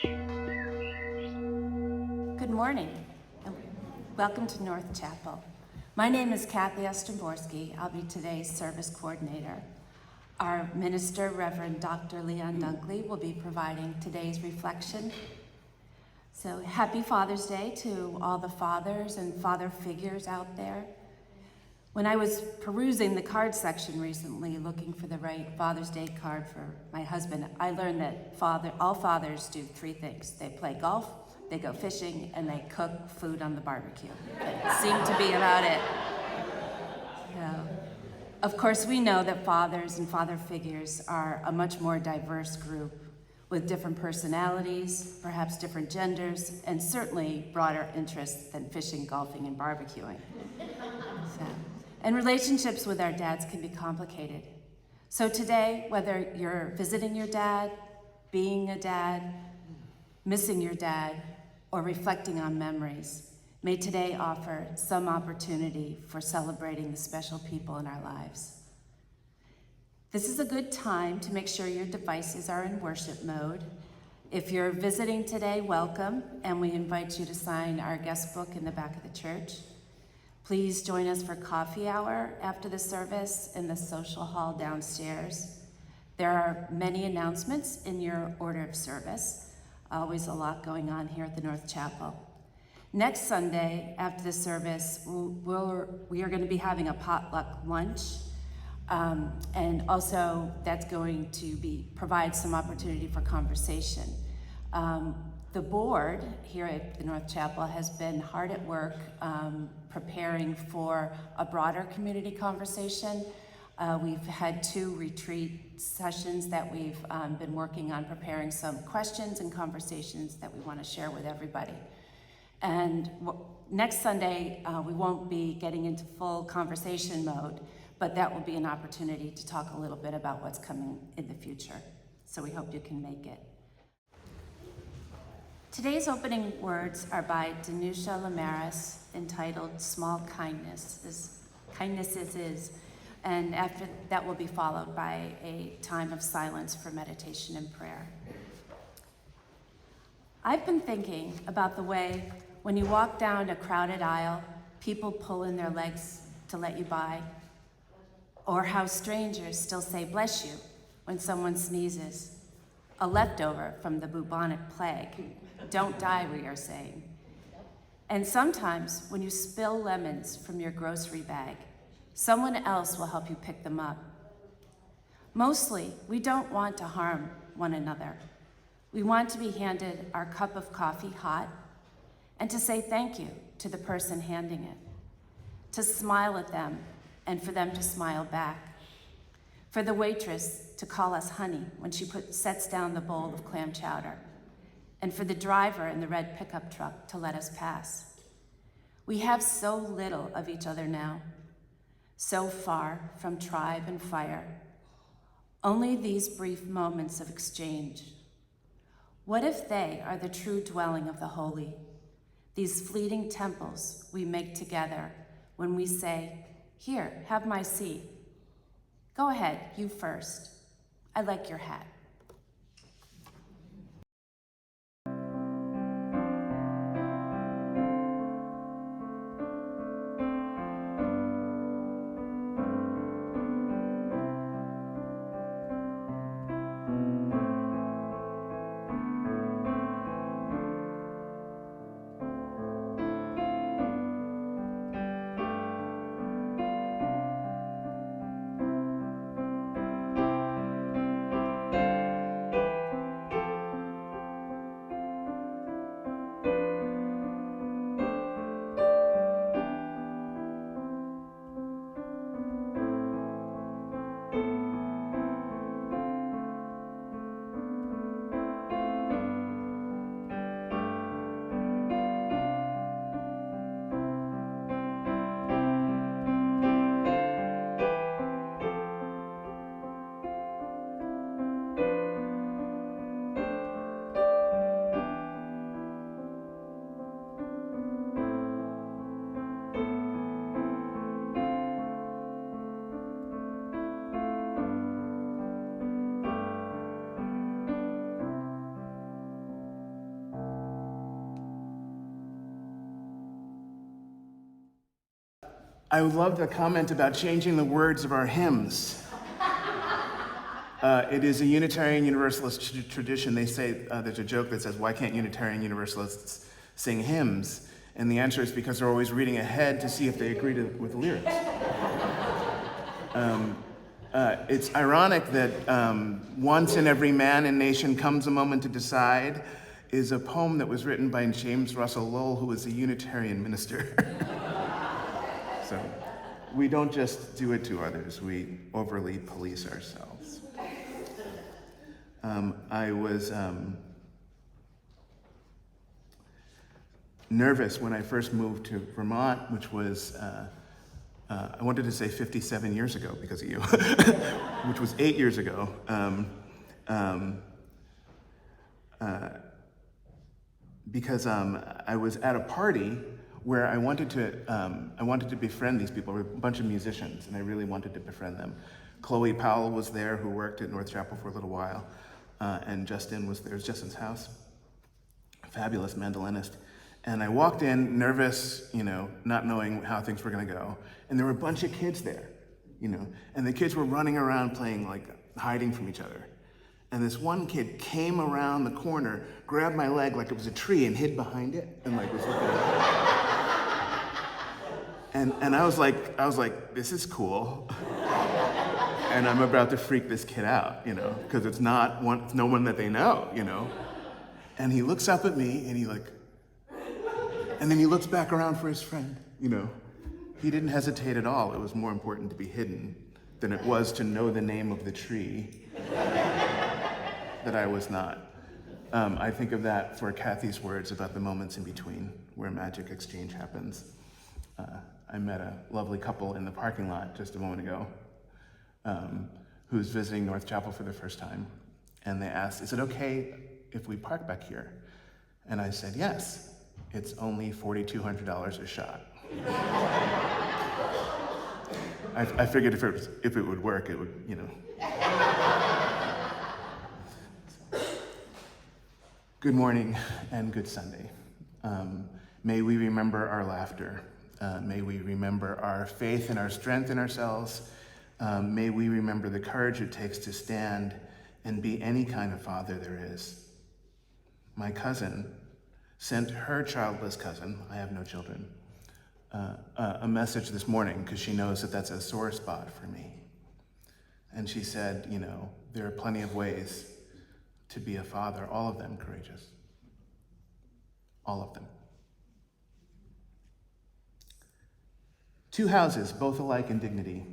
Good morning, and welcome to North Chapel. My name is Kathy Astemborski. I'll be today's service coordinator. Our minister, Reverend Dr. Leon Dunkley, will be providing today's reflection. So happy Father's Day to all the fathers and father figures out there. When I was perusing the card section recently, looking for the right Father's Day card for my husband, I learned that all fathers do three things. They play golf, they go fishing, and they cook food on the barbecue. That seemed to be about it. So, of course, we know that fathers and father figures are a much more diverse group with different personalities, perhaps different genders, and certainly broader interests than fishing, golfing, and barbecuing. And relationships with our dads can be complicated. So today, whether you're visiting your dad, being a dad, missing your dad, or reflecting on memories, may today offer some opportunity for celebrating the special people in our lives. This is a good time to make sure your devices are in worship mode. If you're visiting today, welcome, and we invite you to sign our guest book in the back of the church. Please join us for coffee hour after the service in the social hall downstairs. There are many announcements in your order of service. Always a lot going on here at the North Chapel. Next Sunday after the service, we are going to be having a potluck lunch. And also that's going to provide some opportunity for conversation. The board here at the North Chapel has been hard at work preparing for a broader community conversation. We've had 2 retreat sessions that we've been working on preparing some questions and conversations that we want to share with everybody. And next Sunday, we won't be getting into full conversation mode, but that will be an opportunity to talk a little bit about what's coming in the future. So we hope you can make it. Today's opening words are by Danusha Lamaris, entitled Small Kindnesses Is, and after that will be followed by a time of silence for meditation and prayer. I've been thinking about the way when you walk down a crowded aisle, people pull in their legs to let you by, or how strangers still say bless you when someone sneezes, a leftover from the bubonic plague. Don't die, we are saying. And sometimes when you spill lemons from your grocery bag, someone else will help you pick them up. Mostly, we don't want to harm one another. We want to be handed our cup of coffee hot and to say thank you to the person handing it, to smile at them and for them to smile back, for the waitress to call us honey when she sets down the bowl of clam chowder, and for the driver in the red pickup truck to let us pass. We have so little of each other now, so far from tribe and fire. Only these brief moments of exchange. What if they are the true dwelling of the holy, these fleeting temples we make together when we say, here, have my seat. Go ahead, you first. I like your hat. I love the comment about changing the words of our hymns. It is a Unitarian Universalist tradition. They say, there's a joke that says, why can't Unitarian Universalists sing hymns? And the answer is because they're always reading ahead to see if they agree with the lyrics. It's ironic that Once in Every Man and Nation Comes a Moment to Decide is a poem that was written by James Russell Lowell, who was a Unitarian minister. So we don't just do it to others, we overly police ourselves. I was nervous when I first moved to Vermont, which was, I wanted to say 57 years ago because of you, which was 8 years ago. Because I was at a party where I wanted to befriend these people. There were a bunch of musicians, and I really wanted to befriend them. Chloe Powell was there, who worked at North Chapel for a little while, and Justin was there. It was Justin's house, fabulous mandolinist. And I walked in, nervous, not knowing how things were gonna go. And there were a bunch of kids there, and the kids were running around playing, hiding from each other. And this one kid came around the corner, grabbed my leg like it was a tree and hid behind it, and was looking and I was like, this is cool. And I'm about to freak this kid out, because it's no one that they know, And he looks up at me and and then he looks back around for his friend, He didn't hesitate at all. It was more important to be hidden than it was to know the name of the tree that I was not. I think of that for Kathy's words about the moments in between where magic exchange happens. I met a lovely couple in the parking lot just a moment ago who's visiting North Chapel for the first time. And they asked, is it okay if we park back here? And I said, yes, it's only $4,200 a shot. I figured if it would work, it would, Good morning and good Sunday. May we remember our laughter. May we remember our faith and our strength in ourselves. May we remember the courage it takes to stand and be any kind of father there is. My cousin sent her childless cousin, I have no children, a message this morning because she knows that that's a sore spot for me. And she said, there are plenty of ways to be a father, all of them courageous. All of them. Two houses, both alike in dignity.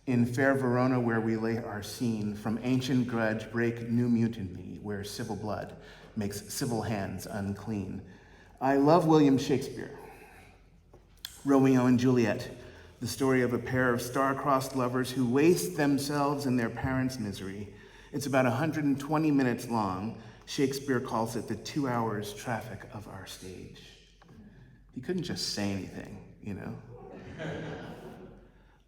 In fair Verona, where we lay our scene, from ancient grudge break new mutiny, where civil blood makes civil hands unclean. I love William Shakespeare. Romeo and Juliet, the story of a pair of star-crossed lovers who waste themselves in their parents' misery. It's about 120 minutes long. Shakespeare calls it the 2 hours traffic of our stage. He couldn't just say anything,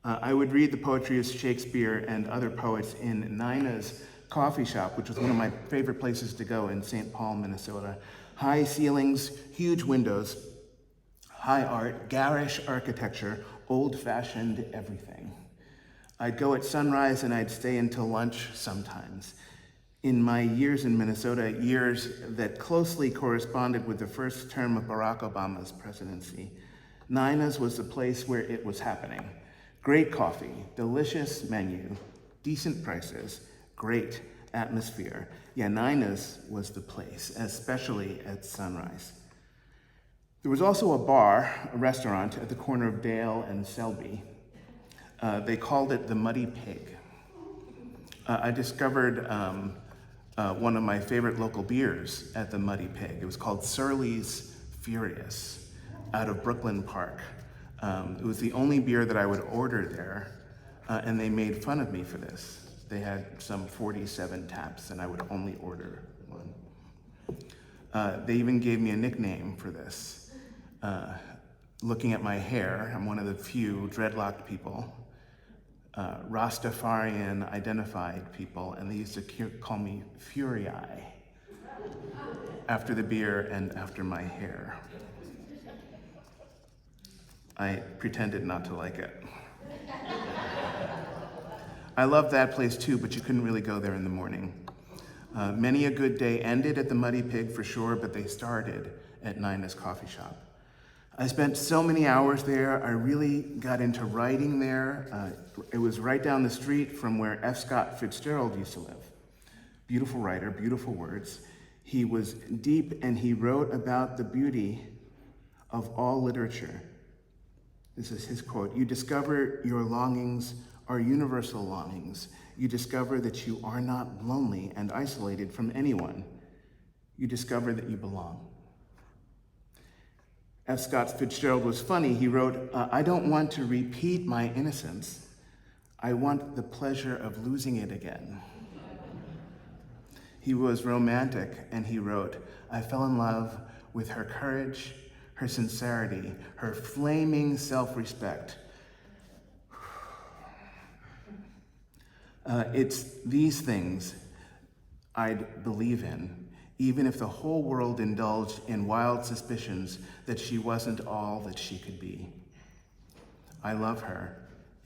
I would read the poetry of Shakespeare and other poets in Nina's coffee shop, which was one of my favorite places to go in St. Paul, Minnesota. High ceilings, huge windows, high art, garish architecture, old-fashioned everything. I'd go at sunrise and I'd stay until lunch sometimes. In my years in Minnesota, years that closely corresponded with the first term of Barack Obama's presidency, Nina's was the place where it was happening. Great coffee, delicious menu, decent prices, great atmosphere. Yeah, Nina's was the place, especially at sunrise. There was also a bar, a restaurant, at the corner of Dale and Selby. They called it the Muddy Pig. I discovered one of my favorite local beers at the Muddy Pig. It was called Surly's Furious out of Brooklyn Park. It was the only beer that I would order there, and they made fun of me for this. They had some 47 taps, and I would only order one. They even gave me a nickname for this. Looking at my hair, I'm one of the few dreadlocked people, Rastafarian identified people, and they used to call me Fury Eye after the beer and after my hair. I pretended not to like it. I loved that place too, but you couldn't really go there in the morning. Many a good day ended at the Muddy Pig for sure, but they started at Nina's coffee shop. I spent so many hours there. I really got into writing there. It was right down the street from where F. Scott Fitzgerald used to live. Beautiful writer, beautiful words. He was deep and he wrote about the beauty of all literature. This is his quote: "You discover your longings are universal longings. You discover that you are not lonely and isolated from anyone. You discover that you belong." F. Scott Fitzgerald was funny. He wrote, "I don't want to repeat my innocence. I want the pleasure of losing it again." He was romantic, and he wrote, "I fell in love with her courage, her sincerity, her flaming self-respect." It's these things I'd believe in, even if the whole world indulged in wild suspicions that she wasn't all that she could be. I love her,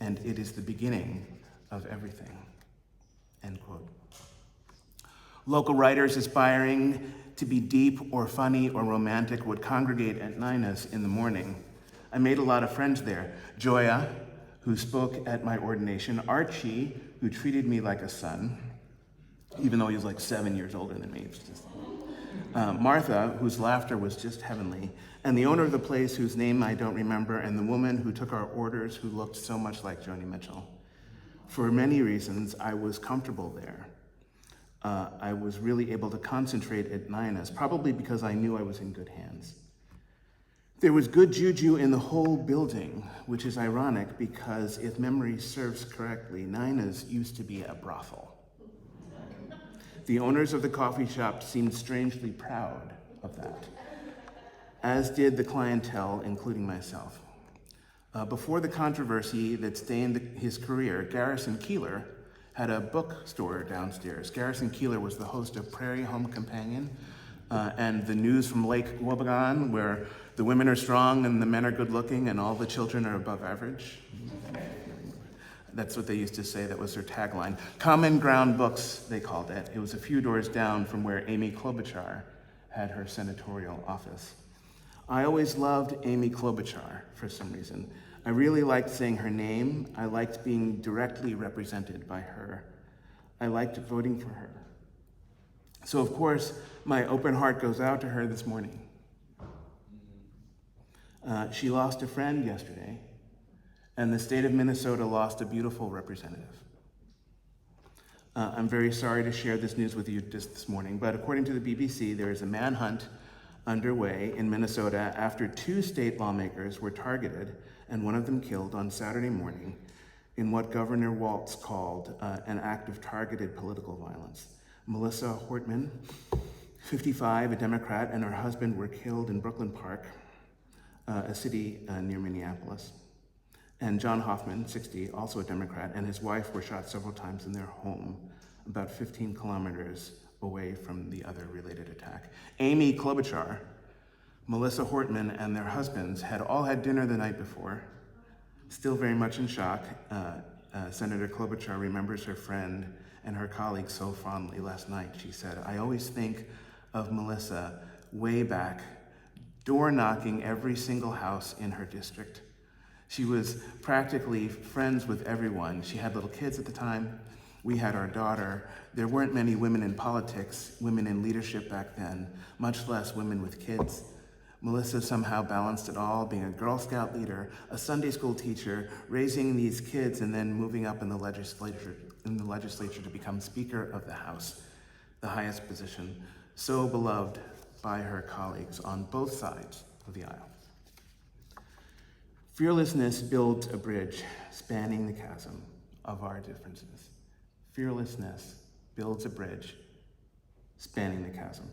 and it is the beginning of everything. End quote. Local writers aspiring to be deep or funny or romantic would congregate at Nina's in the morning. I made a lot of friends there. Joya, who spoke at my ordination, Archie, who treated me like a son, even though he was like 7 years older than me. Martha, whose laughter was just heavenly, and the owner of the place whose name I don't remember, and the woman who took our orders who looked so much like Joni Mitchell. For many reasons, I was comfortable there. I was really able to concentrate at Nina's, probably because I knew I was in good hands. There was good juju in the whole building, which is ironic because if memory serves correctly, Nina's used to be a brothel. The owners of the coffee shop seemed strangely proud of that, as did the clientele, including myself. Before the controversy that stained his career, Garrison Keillor had a bookstore downstairs. Garrison Keillor was the host of Prairie Home Companion and the news from Lake Wobegon, where the women are strong and the men are good looking and all the children are above average. That's what they used to say. That was their tagline. Common Ground Books, they called it. It was a few doors down from where Amy Klobuchar had her senatorial office. I always loved Amy Klobuchar for some reason. I really liked saying her name. I liked being directly represented by her. I liked voting for her. So of course, my open heart goes out to her this morning. She lost a friend yesterday, and the state of Minnesota lost a beautiful representative. I'm very sorry to share this news with you just this morning, but according to the BBC, there is a manhunt underway in Minnesota after 2 state lawmakers were targeted and one of them killed on Saturday morning in what Governor Walz called an act of targeted political violence. Melissa Hortman, 55, a Democrat, and her husband were killed in Brooklyn Park, a city near Minneapolis. And John Hoffman, 60, also a Democrat, and his wife were shot several times in their home, about 15 kilometers away from the other related attack. Amy Klobuchar, Melissa Hortman, and their husbands had all had dinner the night before. Still very much in shock, Senator Klobuchar remembers her friend and her colleague so fondly. Last night, she said, "I always think of Melissa way back, door knocking every single house in her district. She was practically friends with everyone. She had little kids at the time. We had our daughter. There weren't many women in politics, women in leadership back then, much less women with kids. Melissa somehow balanced it all, being a Girl Scout leader, a Sunday school teacher, raising these kids, and then moving up in the legislature to become Speaker of the House, the highest position, so beloved by her colleagues on both sides of the aisle. Fearlessness builds a bridge spanning the chasm of our differences. Fearlessness builds a bridge spanning the chasm.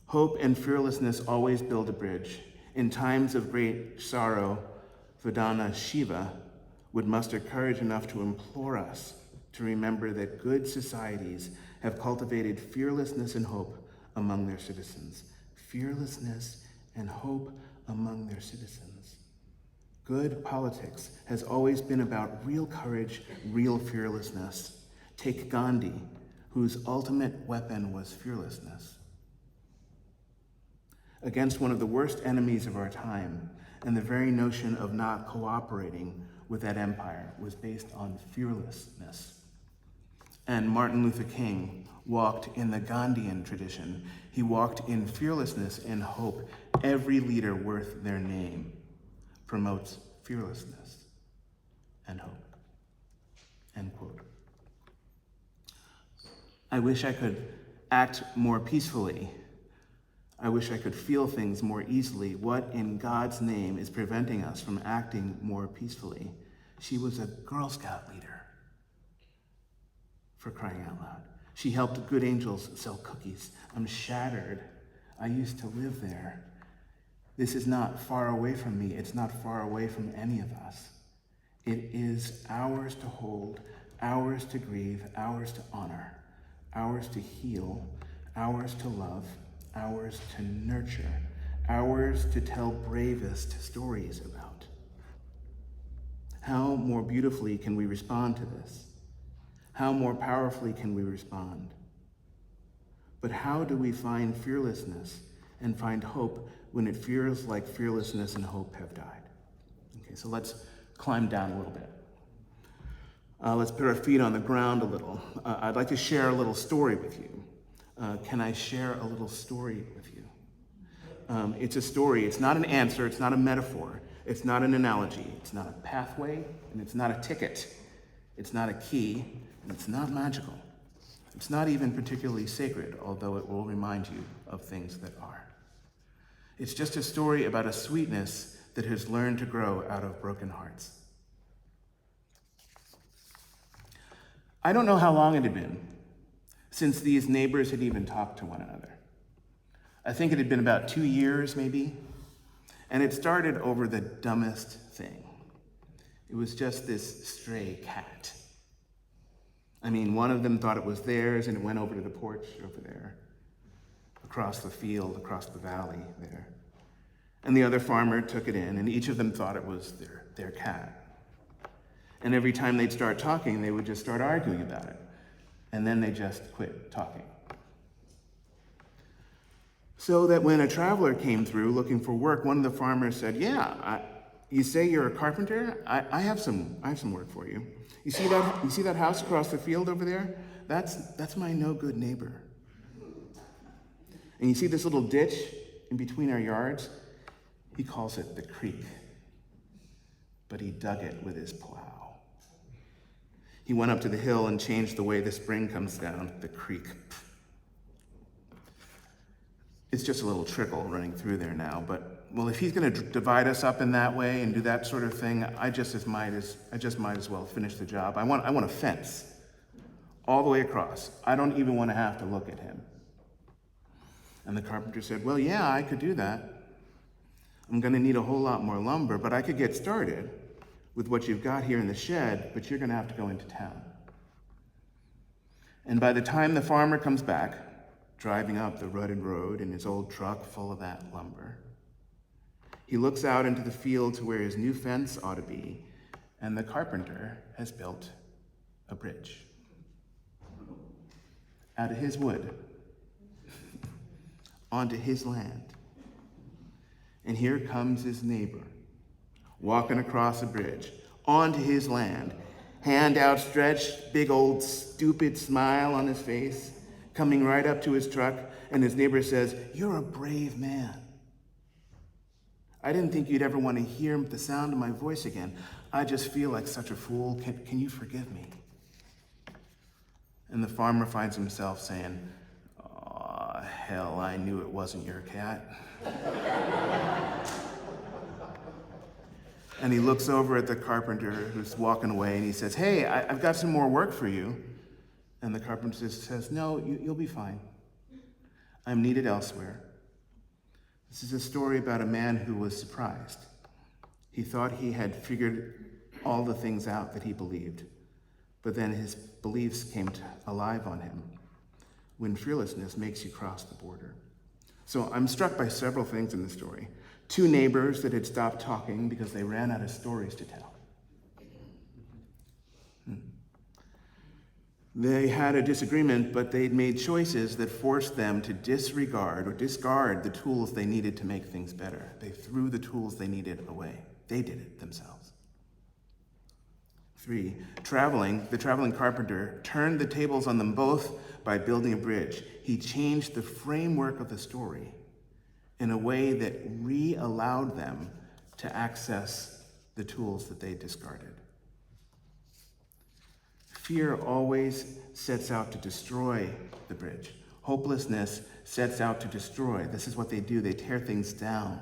Hope and fearlessness always build a bridge. In times of great sorrow, Vedana Shiva would muster courage enough to implore us to remember that good societies have cultivated fearlessness and hope among their citizens. Fearlessness and hope among their citizens. Good politics has always been about real courage, real fearlessness. Take Gandhi, whose ultimate weapon was fearlessness. Against one of the worst enemies of our time, and the very notion of not cooperating with that empire was based on fearlessness. And Martin Luther King walked in the Gandhian tradition. He walked in fearlessness and hope. Every leader worth their name promotes fearlessness and hope. End quote. I wish I could act more peacefully. I wish I could feel things more easily. What in God's name is preventing us from acting more peacefully? She was a Girl Scout leader, for crying out loud. She helped good angels sell cookies. I'm shattered. I used to live there. This is not far away from me. It's not far away from any of us. It is ours to hold, ours to grieve, ours to honor, ours to heal, ours to love, ours to nurture, ours to tell bravest stories about. How more beautifully can we respond to this? How more powerfully can we respond? But how do we find fearlessness and find hope when it feels like fearlessness and hope have died? Okay, so let's climb down a little bit. Let's put our feet on the ground a little. I'd like to share a little story with you. Can I share a little story with you? It's a story. It's not an answer. It's not a metaphor. It's not an analogy. It's not a pathway, and it's not a ticket. It's not a key, and it's not magical. It's not even particularly sacred, although it will remind you of things that are. It's just a story about a sweetness that has learned to grow out of broken hearts. I don't know how long it had been since these neighbors had even talked to one another. I think it had been about 2 years, maybe, and it started over the dumbest thing. It was just this stray cat. I mean, one of them thought it was theirs, and it went over to the porch over there, across the field, across the valley there. And the other farmer took it in, and each of them thought it was their cat. And every time they'd start talking, they would just start arguing about it. And then they just quit talking. So that when a traveler came through looking for work, one of the farmers said, you say you're a carpenter? I have some work for you. You see that house across the field over there? That's my no-good neighbor. And you see this little ditch in between our yards? He calls it the creek. But he dug it with his plow. He went up to the hill and changed the way the spring comes down the creek. It's just a little trickle running through there now, but well, if he's going to divide us up in that way and do that sort of thing, I just might as well finish the job. I want a fence all the way across. I don't even want to have to look at him. And the carpenter said, well, yeah, I could do that. I'm going to need a whole lot more lumber, but I could get started with what you've got here in the shed, but you're going to have to go into town. And by the time the farmer comes back, driving up the rutted road in his old truck full of that lumber, he looks out into the field to where his new fence ought to be, and the carpenter has built a bridge out of his wood onto his land. And here comes his neighbor, walking across a bridge onto his land, hand outstretched, big old stupid smile on his face, coming right up to his truck, and his neighbor says, you're a brave man. I didn't think you'd ever want to hear the sound of my voice again. I just feel like such a fool. Can you forgive me? And the farmer finds himself saying, oh, hell, I knew it wasn't your cat. And he looks over at the carpenter who's walking away, and he says, hey, I've got some more work for you. And the carpenter says, no, you'll be fine. I'm needed elsewhere. This is a story about a man who was surprised. He thought he had figured all the things out that he believed, but then his beliefs came alive on him when fearlessness makes you cross the border. So I'm struck by several things in the story. Two neighbors that had stopped talking because they ran out of stories to tell. They had a disagreement, but they'd made choices that forced them to disregard or discard the tools they needed to make things better. They threw the tools they needed away. They did it themselves. 3, the traveling carpenter turned the tables on them both by building a bridge. He changed the framework of the story in a way that re-allowed them to access the tools that they discarded. Fear always sets out to destroy the bridge. Hopelessness sets out to destroy. This is what they do. They tear things down.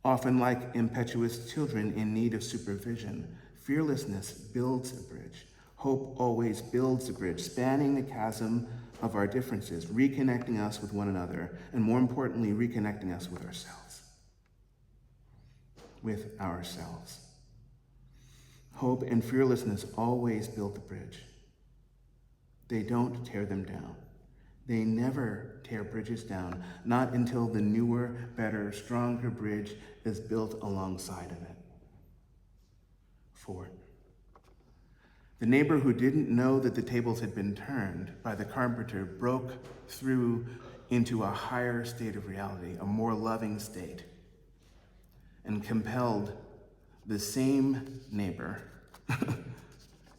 Often like impetuous children in need of supervision, fearlessness builds a bridge. Hope always builds a bridge, spanning the chasm of our differences, reconnecting us with one another, and more importantly, reconnecting us with ourselves. With ourselves. Hope and fearlessness always build the bridge. They don't tear them down. They never tear bridges down, not until the newer, better, stronger bridge is built alongside of it. 4, the neighbor who didn't know that the tables had been turned by the carpenter broke through into a higher state of reality, a more loving state, and compelled the same neighbor,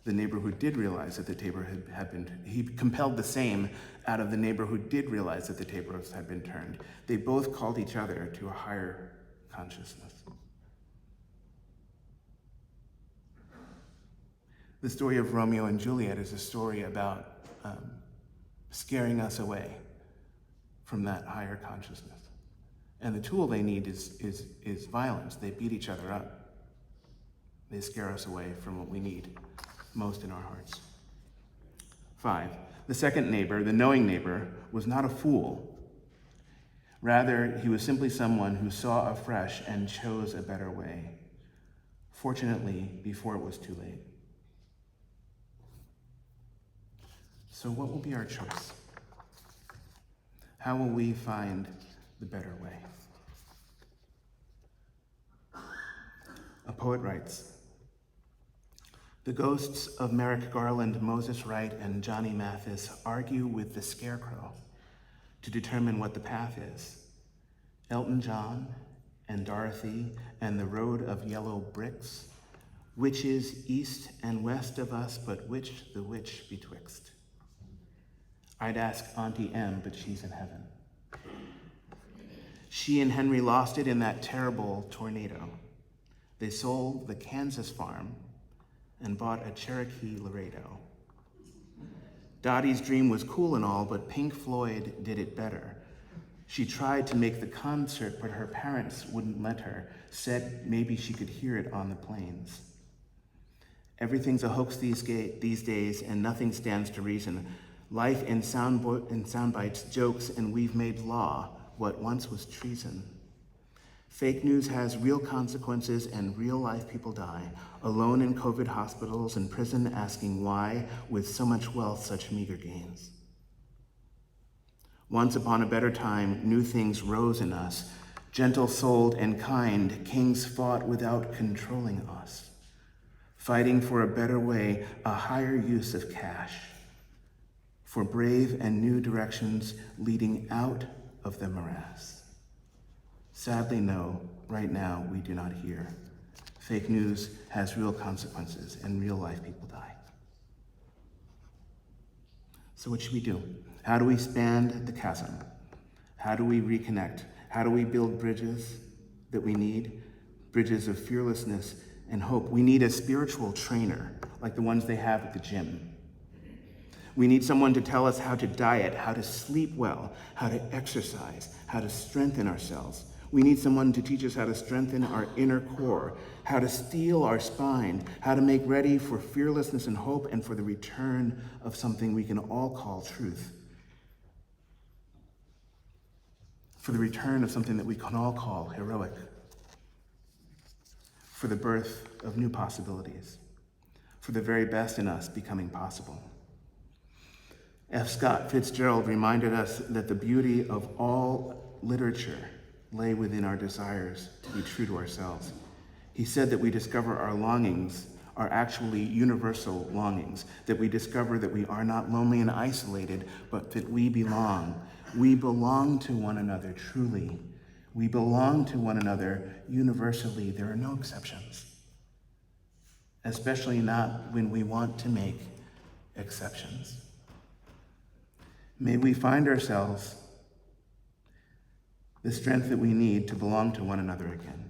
the neighbor who did realize that the table had been, he compelled the same out of the neighbor who did realize that the tables had been turned. They both called each other to a higher consciousness. The story of Romeo and Juliet is a story about scaring us away from that higher consciousness. And the tool they need is violence. They beat each other up. They scare us away from what we need most in our hearts. 5, the second neighbor, the knowing neighbor, was not a fool. Rather, he was simply someone who saw afresh and chose a better way. Fortunately, before it was too late. So what will be our choice? How will we find the better way? A poet writes, "The ghosts of Merrick Garland, Moses Wright, and Johnny Mathis argue with the scarecrow to determine what the path is. Elton John and Dorothy and the road of yellow bricks, which is east and west of us, but which the which betwixt? I'd ask Auntie M, but she's in heaven. She and Henry lost it in that terrible tornado. They sold the Kansas farm and bought a Cherokee Laredo. Dottie's dream was cool and all, but Pink Floyd did it better. She tried to make the concert, but her parents wouldn't let her, said maybe she could hear it on the plains. Everything's a hoax these days, and nothing stands to reason. Life in sound bites, jokes, and we've made law what once was treason. Fake news has real consequences, and real life people die, alone in COVID hospitals and prison, asking why, with so much wealth, such meager gains. Once upon a better time, new things rose in us. Gentle-souled and kind, kings fought without controlling us, fighting for a better way, a higher use of cash, for brave and new directions leading out of the morass. Sadly, no, right now we do not hear. Fake news has real consequences, and real life people die. So what should we do? How do we span the chasm? How do we reconnect? How do we build bridges that we need? Bridges of fearlessness and hope. We need a spiritual trainer, like the ones they have at the gym. We need someone to tell us how to diet, how to sleep well, how to exercise, how to strengthen ourselves. We need someone to teach us how to strengthen our inner core, how to steel our spine, how to make ready for fearlessness and hope, and for the return of something we can all call truth. For the return of something that we can all call heroic. For the birth of new possibilities. For the very best in us becoming possible. F. Scott Fitzgerald reminded us that the beauty of all literature lay within our desires to be true to ourselves. He said that we discover our longings are actually universal longings, that we discover that we are not lonely and isolated, but that we belong. We belong to one another truly. We belong to one another universally. There are no exceptions, especially not when we want to make exceptions. May we find ourselves the strength that we need to belong to one another again.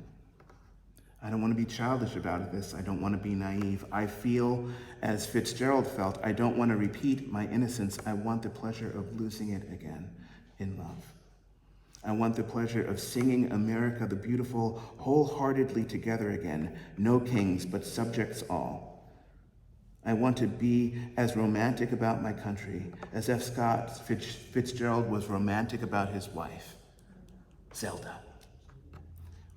I don't want to be childish about this. I don't want to be naive. I feel as Fitzgerald felt. I don't want to repeat my innocence. I want the pleasure of losing it again in love. I want the pleasure of singing America the Beautiful wholeheartedly together again. No kings, but subjects all. I want to be as romantic about my country as F. Scott Fitzgerald was romantic about his wife, Zelda,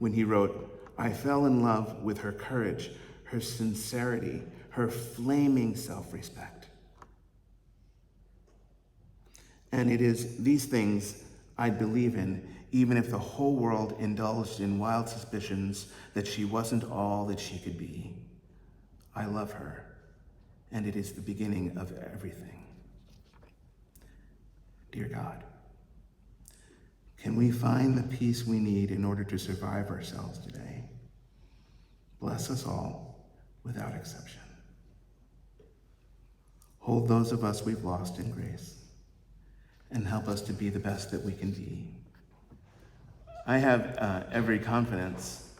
when he wrote, I fell in love with her courage, her sincerity, her flaming self-respect. And it is these things I believe in, even if the whole world indulged in wild suspicions that she wasn't all that she could be. I love her, and it is the beginning of everything. Dear God, can we find the peace we need in order to survive ourselves today? Bless us all without exception. Hold those of us we've lost in grace and help us to be the best that we can be. I have every confidence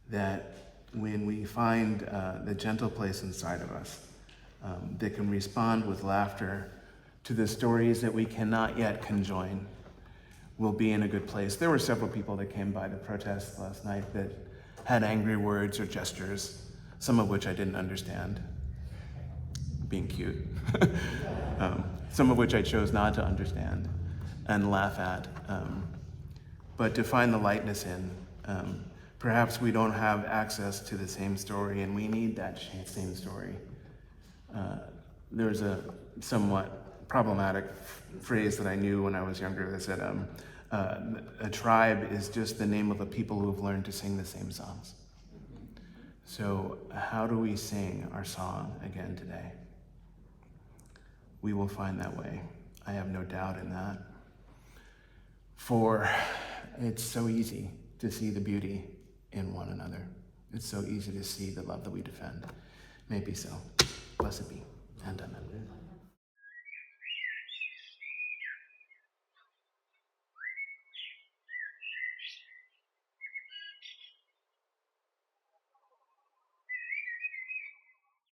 that when we find the gentle place inside of us that can respond with laughter to the stories that we cannot yet conjoin, we'll be in a good place. There were several people that came by the protest last night that had angry words or gestures, some of which I didn't understand, being cute. Some of which I chose not to understand and laugh at. But to find the lightness in, perhaps we don't have access to the same story and we need that same story. There's a somewhat problematic phrase that I knew when I was younger that said, a tribe is just the name of a people who have learned to sing the same songs. So how do we sing our song again today? We will find that way. I have no doubt in that. For it's so easy to see the beauty in one another. It's so easy to see the love that we defend. May it be so. Blessed be, and amen.